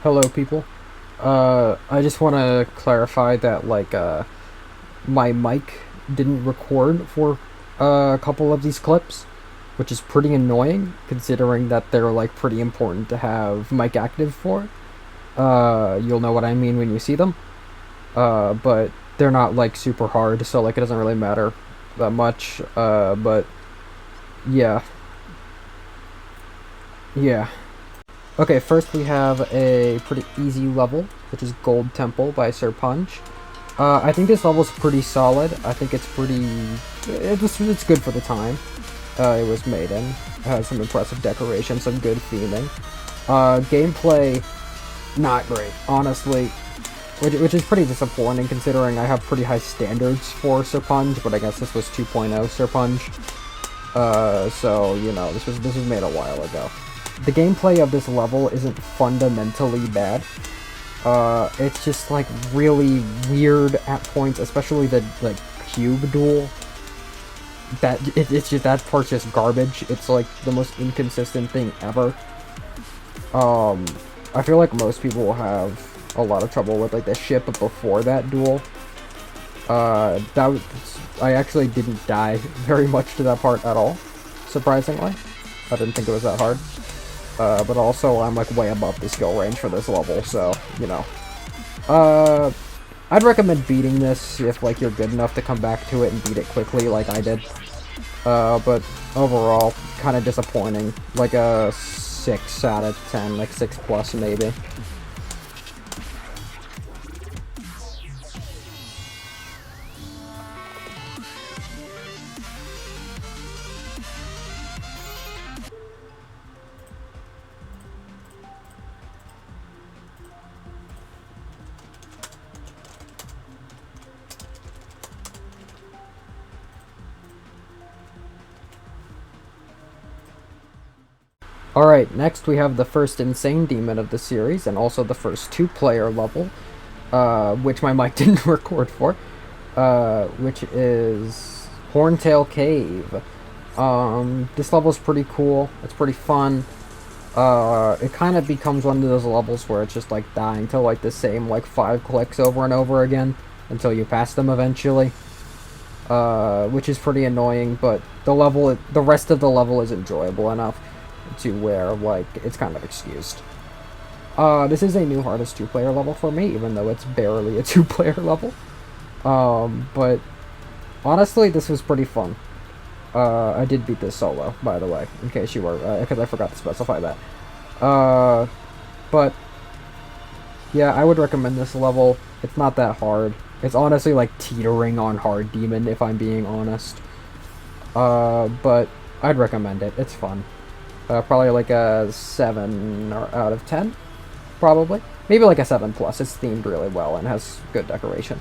Hello, people. I just want to clarify that, my mic didn't record for a couple of these clips, which is pretty annoying considering that they're, pretty important to have mic active for. You'll know what I mean when you see them. But they're not, super hard, so, it doesn't really matter that much. But, yeah. Yeah. Okay, first we have a pretty easy level, which is Gold Temple by Sir Punch. I think this level's pretty solid. I think it's pretty... It's good for the time it was made in. It has some impressive decoration, some good theming. Gameplay, not great, honestly. Which is pretty disappointing considering I have pretty high standards for Sir Punch, but I guess this was 2.0 Sir Punch. So, this was made a while ago. The gameplay of this level isn't fundamentally bad. It's just, really weird at points, especially the, cube duel. It's just, that part's just garbage. It's, the most inconsistent thing ever. I feel like most people will have a lot of trouble with, the ship before that duel. I actually didn't die very much to that part at all, surprisingly. I didn't think it was that hard. But also, I'm, way above the skill range for this level, so, I'd recommend beating this if, you're good enough to come back to it and beat it quickly, like I did. But overall, kind of disappointing. A 6 out of 10, 6 plus, maybe. Alright, next we have the first Insane Demon of the series, and also the first two-player level, which my mic didn't record for, which is Horntail Cave. This level's pretty cool, it's pretty fun. It kind of becomes one of those levels where it's just, dying to, the same, 5 clicks over and over again, until you pass them eventually. Which is pretty annoying, but the rest of the level is enjoyable enough to where, it's kind of excused. This is a new hardest two-player level for me, even though it's barely a two-player level. But honestly, this was pretty fun. I did beat this solo, by the way, in case you were, because I forgot to specify that. But yeah, I would recommend this level. It's not that hard. It's honestly, teetering on hard demon, if I'm being honest. But I'd recommend it. It's fun. Probably a 7 out of 10, probably. Maybe a 7 plus. It's themed really well and has good decoration.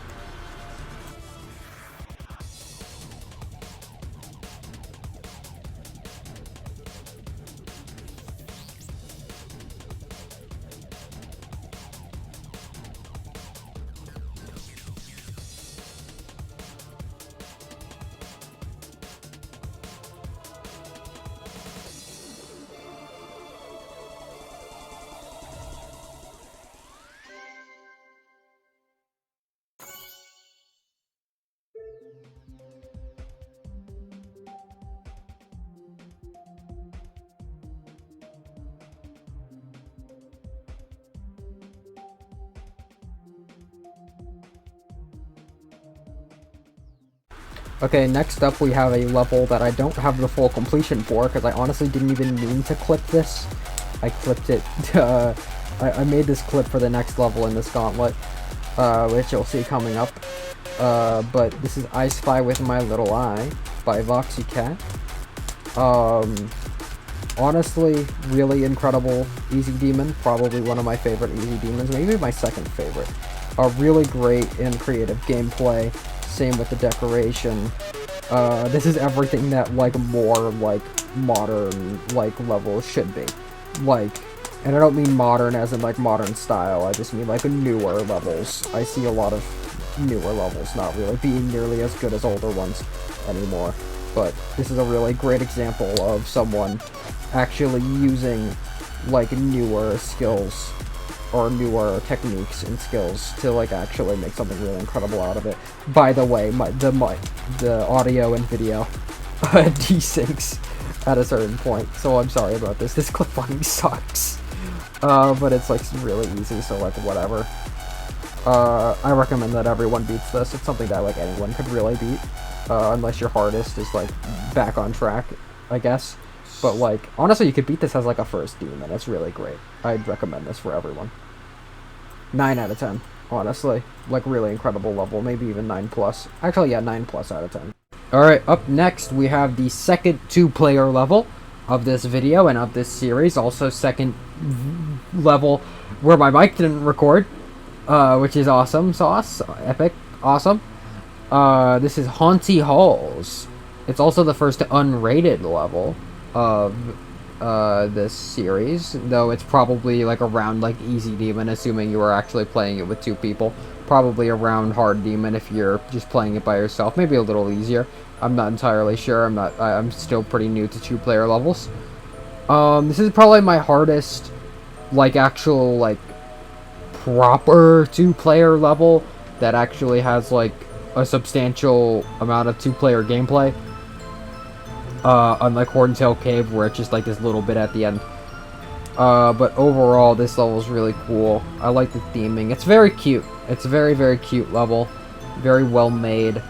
Okay, next up we have a level that I don't have the full completion for, because I honestly didn't even mean to clip this. I clipped it, I made this clip for the next level in this gauntlet, which you'll see coming up. But this is I Spy With My Little Eye by Voxy Cat. Honestly, really incredible Easy Demon, probably one of my favorite Easy Demons, maybe my second favorite. Really great and creative gameplay. Same with the decoration. This is everything that, more, modern, levels should be. And I don't mean modern as in, modern style, I just mean, newer levels. I see a lot of newer levels not really being nearly as good as older ones anymore. But this is a really great example of someone actually using, newer skills or newer techniques and skills to like actually make something really incredible out of it. By the way, the audio and video desyncs at a certain point, so I'm sorry about this. This clip fucking sucks. But it's like really easy, so like whatever. I recommend that everyone beats this. It's something that like anyone could really beat, unless your hardest is like back on track, I guess. But like honestly, you could beat this as like a first demon. It's really great. I'd recommend this for everyone. 9 out of 10, honestly. Like really incredible level, maybe even 9+. Actually, yeah, 9+ out of 10. Alright, up next we have the second 2-player level of this video and of this series. Also second level where my mic didn't record, which is awesome sauce. Epic. Awesome. This is Haunty Halls. It's also the first unrated level of this series, though it's probably like around like easy demon, assuming you are actually playing it with 2 people. Probably around hard demon if you're just playing it by yourself. Maybe a little easier. I'm not entirely sure. I'm still pretty new to 2-player levels. This is probably my hardest, like actual like proper 2-player level that actually has like a substantial amount of 2-player gameplay. Unlike Horntail Cave, where it's just like this little bit at the end. But overall, this level is really cool. I like the theming. It's very cute. It's a very, very cute level. Very well made.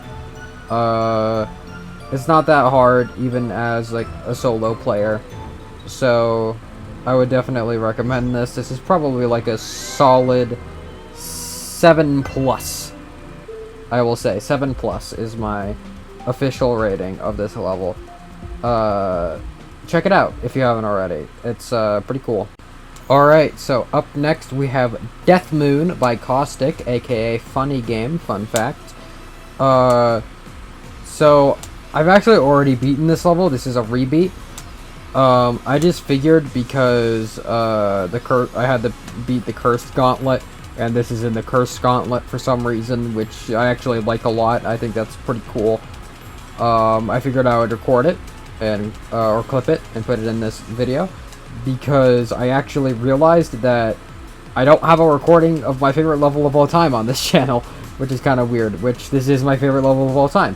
It's not that hard, even as like a solo player. So, I would definitely recommend this. This is probably like a solid 7+. I will say 7+ is my official rating of this level. Check it out if you haven't already. It's pretty cool. Alright, so up next we have Death Moon by Caustic, aka Funny Game, fun fact. So I've actually already beaten this level. This is a rebeat. I just figured because I had to beat the Cursed Gauntlet, and this is in the Cursed Gauntlet for some reason, which I actually like a lot. I think that's pretty cool. I figured I would record it and or clip it and put it in this video, because I actually realized that I don't have a recording of my favorite level of all time on this channel, which is kind of weird, which this is my favorite level of all time.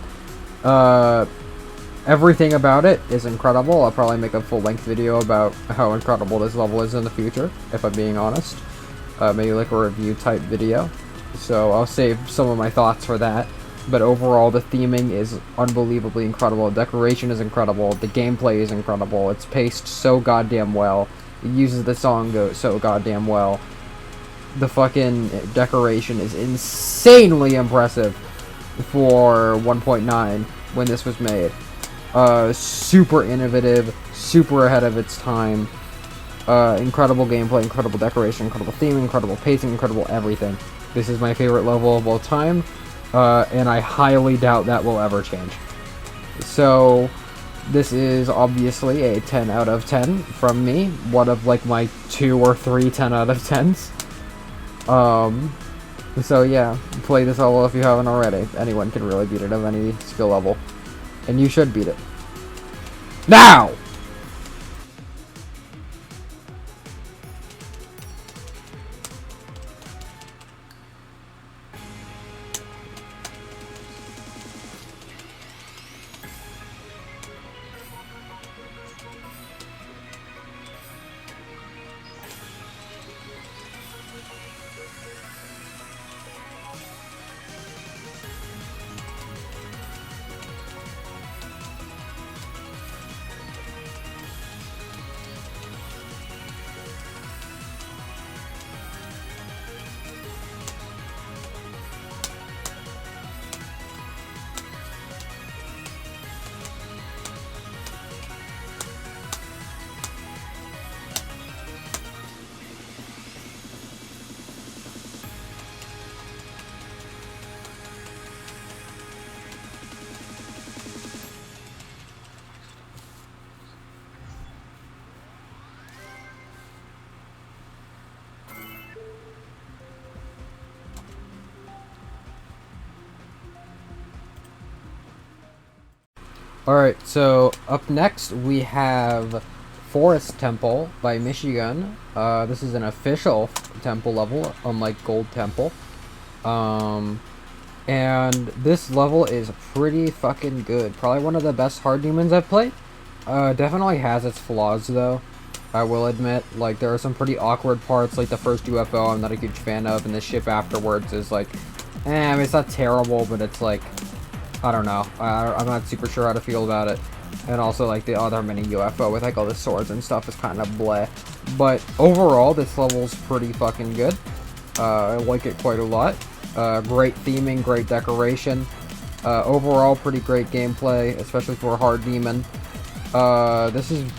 Everything about it is incredible. I'll probably make a full-length video about how incredible this level is in the future, if I'm being honest. Maybe like a review type video. So I'll save some of my thoughts for that. But overall, the theming is unbelievably incredible. The decoration is incredible. The gameplay is incredible. It's paced so goddamn well. It uses the song so goddamn well. The fucking decoration is insanely impressive for 1.9 when this was made. Super innovative, super ahead of its time. Incredible gameplay, incredible decoration, incredible theming, incredible pacing, incredible everything. This is my favorite level of all time. And I highly doubt that will ever change. So, this is obviously a 10 out of 10 from me. One of like my 2 or 3 10 out of 10s. So yeah, play this level if you haven't already. Anyone can really beat it of any skill level. And you should beat it. Now! Alright, so up next we have Forest Temple by Michigan. This is an official temple level, unlike Gold Temple. Um, and this level is pretty fucking good. Probably one of the best hard demons I've played. Definitely has its flaws though. I will admit, like, there are some pretty awkward parts, like the first UFO I'm not a huge fan of, and the ship afterwards is like, I mean, it's not terrible, but it's like, I don't know. I'm not super sure how to feel about it. And also, like, the other mini UFO with, like, all the swords and stuff is kind of bleh. But overall, this level's pretty fucking good. I like it quite a lot. Great theming, great decoration. Overall, pretty great gameplay, especially for a hard demon. This is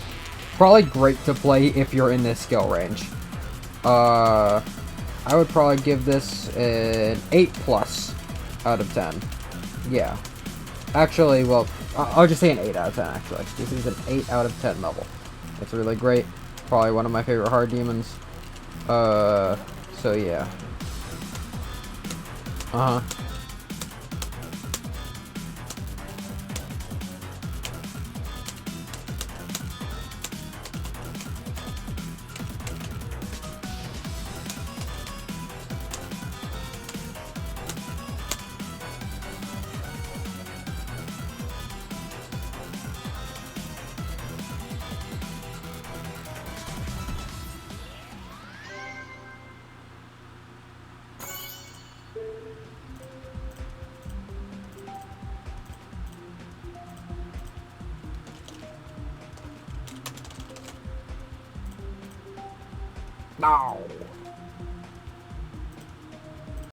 probably great to play if you're in this skill range. I would probably give this an 8 plus out of 10. Yeah. Actually, well, I'll just say an 8 out of 10, actually. This is an 8 out of 10 level. It's really great. Probably one of my favorite hard demons. So yeah. Uh-huh. No.